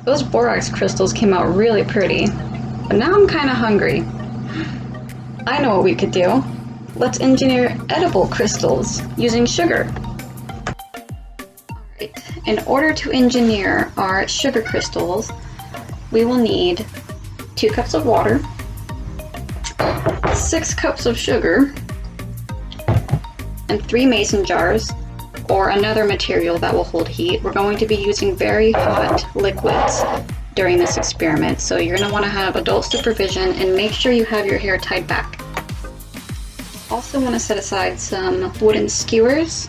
Those borax crystals came out really pretty, but now I'm kind of hungry. I know what we could do. Let's engineer edible crystals using sugar. Alright, in order to engineer our sugar crystals, we will need 2 cups of water, 6 cups of sugar, and 3 mason jars, or another material that will hold heat. We're going to be using very hot liquids during this experiment, so you're going to want to have adult supervision and make sure you have your hair tied back. Also want to set aside some wooden skewers,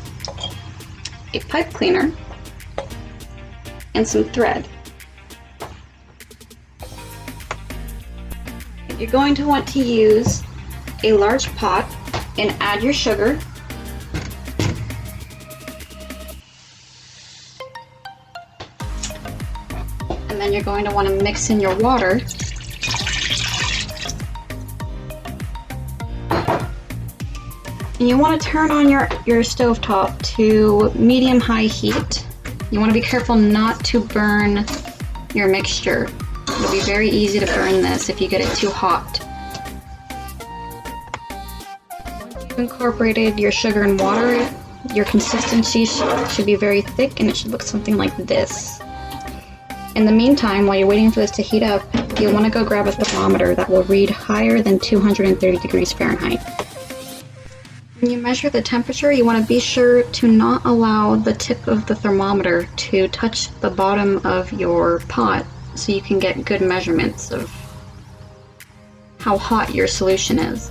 a pipe cleaner, and some thread. You're going to want to use a large pot and add your sugar. And then you're going to want to mix in your water. And you want to turn on your stovetop to medium-high heat. You want to be careful not to burn your mixture. It'll be very easy to burn this if you get it too hot. Once you've incorporated your sugar and water, your consistency should be very thick and it should look something like this. In the meantime, while you're waiting for this to heat up, you'll want to go grab a thermometer that will read higher than 230 degrees Fahrenheit. When you measure the temperature, you want to be sure to not allow the tip of the thermometer to touch the bottom of your pot so you can get good measurements of how hot your solution is.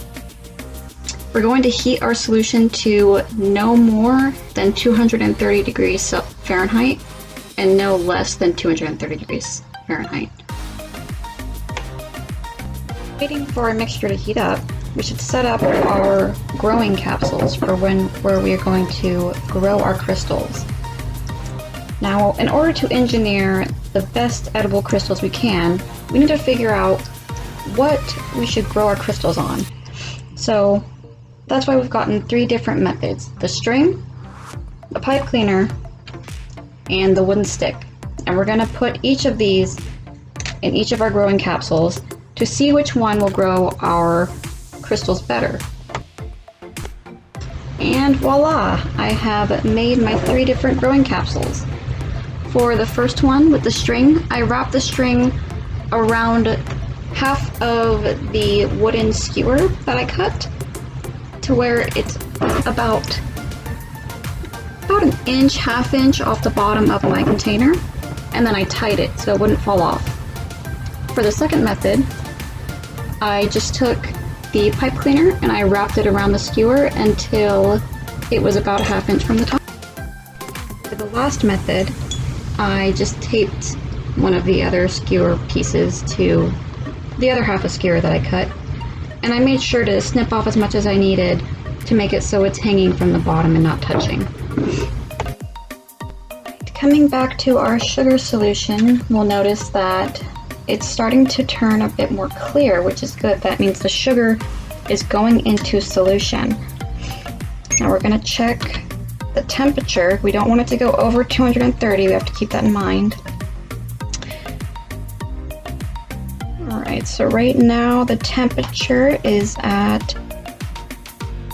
We're going to heat our solution to no more than 230 degrees Fahrenheit and no less than 230 degrees Fahrenheit. Waiting for our mixture to heat up, we should set up our growing capsules for where we are going to grow our crystals. Now, in order to engineer the best edible crystals we can, we need to figure out what we should grow our crystals on. So that's why we've gotten 3 different methods: the string, the pipe cleaner, and the wooden stick. And we're going to put each of these in each of our growing capsules to see which one will grow our crystals better. And voila! I have made my 3 different growing capsules. For the first one with the string, I wrapped the string around half of the wooden skewer that I cut to where it's about an inch, half inch off the bottom of my container, and then I tied it so it wouldn't fall off. For the second method, I just took the pipe cleaner and I wrapped it around the skewer until it was about a half inch from the top. For the last method, I just taped one of the other skewer pieces to the other half of skewer that I cut, and I made sure to snip off as much as I needed to make it so it's hanging from the bottom and not touching. Coming back to our sugar solution, we'll notice that it's starting to turn a bit more clear, which is good. That means the sugar is going into solution. Now we're going to check the temperature. We don't want it to go over 230. We have to keep that in mind. Alright, so right now the temperature is at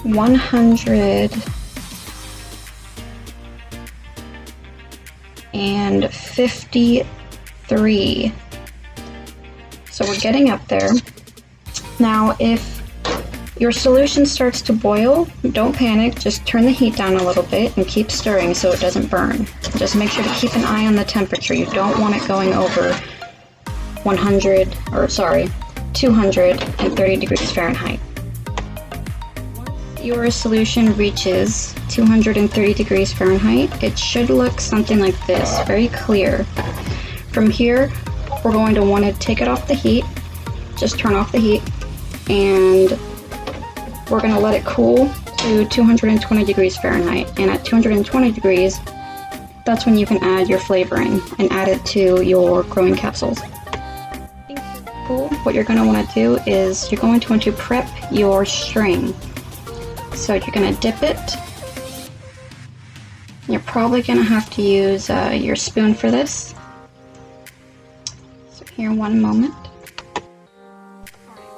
153. So we're getting up there. Now if your solution starts to boil, don't panic, just turn the heat down a little bit and keep stirring so it doesn't burn. Just make sure to keep an eye on the temperature. You don't want it going over 230 degrees Fahrenheit. Once your solution reaches 230 degrees Fahrenheit, it should look something like this, very clear. From here, we're going to want to take it off the heat, just turn off the heat, and we're going to let it cool to 220 degrees Fahrenheit. And at 220 degrees, that's when you can add your flavoring and add it to your growing capsules. What you're going to want to do is you're going to want to prep your string. So you're going to dip it. You're probably going to have to use your spoon for this. here in one moment.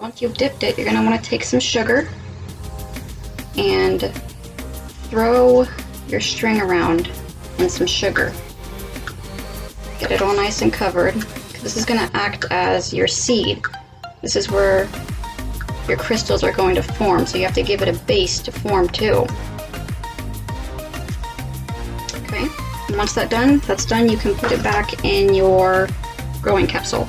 Once you've dipped it, you're going to want to take some sugar and throw your string around in some sugar. Get it all nice and covered. This is going to act as your seed. This is where your crystals are going to form, so you have to give it a base to form too. Okay, and once that's done, you can put it back in your growing capsule.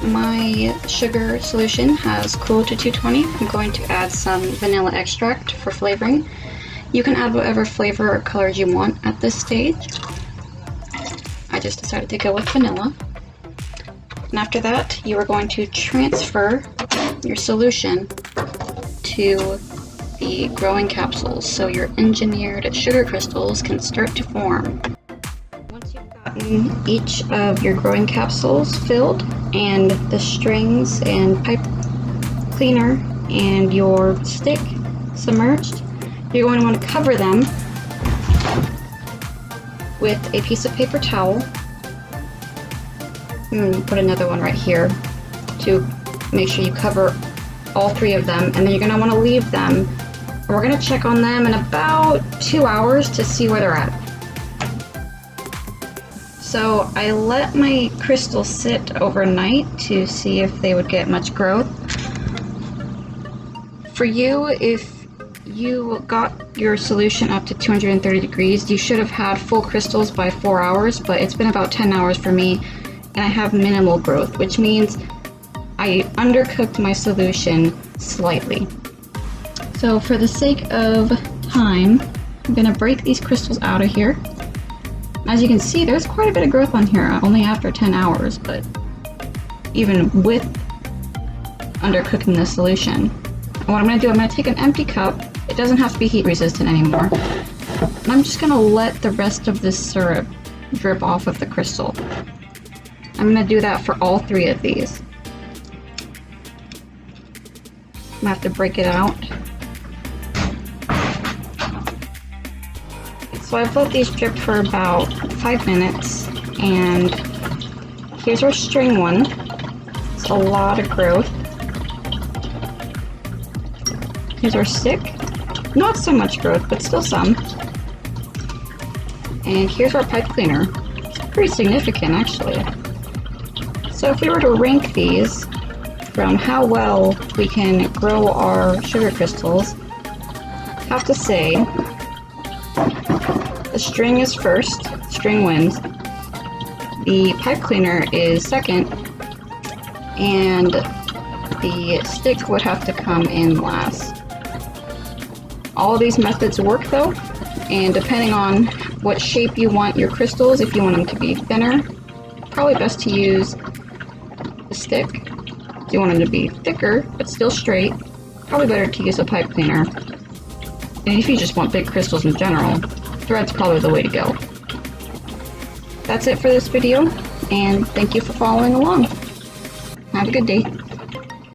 My sugar solution has cooled to 220. I'm going to add some vanilla extract for flavoring. You can add whatever flavor or colors you want at this stage. I just decided to go with vanilla. And after that, you are going to transfer your solution to the growing capsules so your engineered sugar crystals can start to form. Once you've gotten each of your growing capsules filled and the strings and pipe cleaner and your stick submerged, you're going to want to cover them with a piece of paper towel. Put another one right here to make sure you cover all three of them, and then you're going to want to leave them. We're going to check on them in about 2 hours to see where they're at. So I let my crystals sit overnight to see if they would get much growth. For you, if you got your solution up to 230 degrees, you should have had full crystals by 4 hours, but it's been about 10 hours for me, and I have minimal growth, which means I undercooked my solution slightly. So for the sake of time, I'm going to break these crystals out of here. As you can see, there's quite a bit of growth on here, only after 10 hours, but even with undercooking the solution. And what I'm going to do, I'm going to take an empty cup. It doesn't have to be heat resistant anymore. And I'm just going to let the rest of this syrup drip off of the crystal. I'm going to do that for all three of these. I'm going to have to break it out. So I've let these drip for about 5 minutes, and here's our string one. It's a lot of growth. Here's our stick. Not so much growth, but still some. And here's our pipe cleaner. It's pretty significant, actually. So if we were to rank these from how well we can grow our sugar crystals, I have to say the string is first, string wins. The pipe cleaner is second, and the stick would have to come in last. All of these methods work though, and depending on what shape you want your crystals, if you want them to be thinner, probably best to use the stick. If you want them to be thicker but still straight, probably better to use a pipe cleaner. And if you just want big crystals in general, thread's probably the way to go. That's it for this video, and thank you for following along. Have a good day.